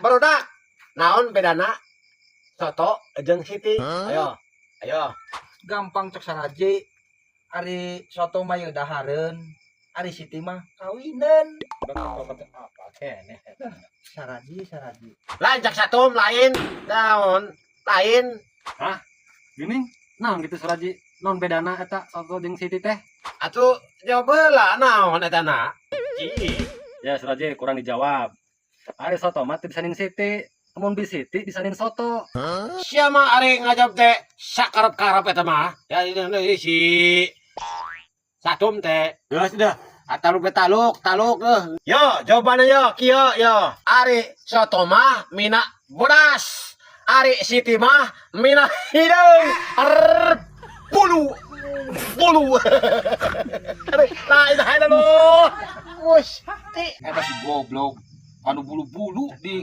barudak. Naon bedana soto jeung siti? Ayo. Gampang cek saraji. Ari soto mah dahareun, ari siti mah kawinan. Apa keneh? Saraji. Lain cak satum lain. Naon? Lain. Hah? Gini? Naon gitu suraji? Non bedana eta soto jeung siti teh? Atuh coba lah naon eta na. Ya suraji kurang dijawab. Ari soto mah teu disanding siti. Mun bi siti disanding soto. Sia mah ari ngajawab teh sakarep-karep eta mah. Ya ini si satum teh. Geus dah. Taluk deh. Yo, jawabannya yo, kieu yo. Ari soto mah mina bodas. Ari siti mah mina hidung. Bulu. Ari, la ilaha illallah. Wush, Eta si goblok. Anu bulu-bulu di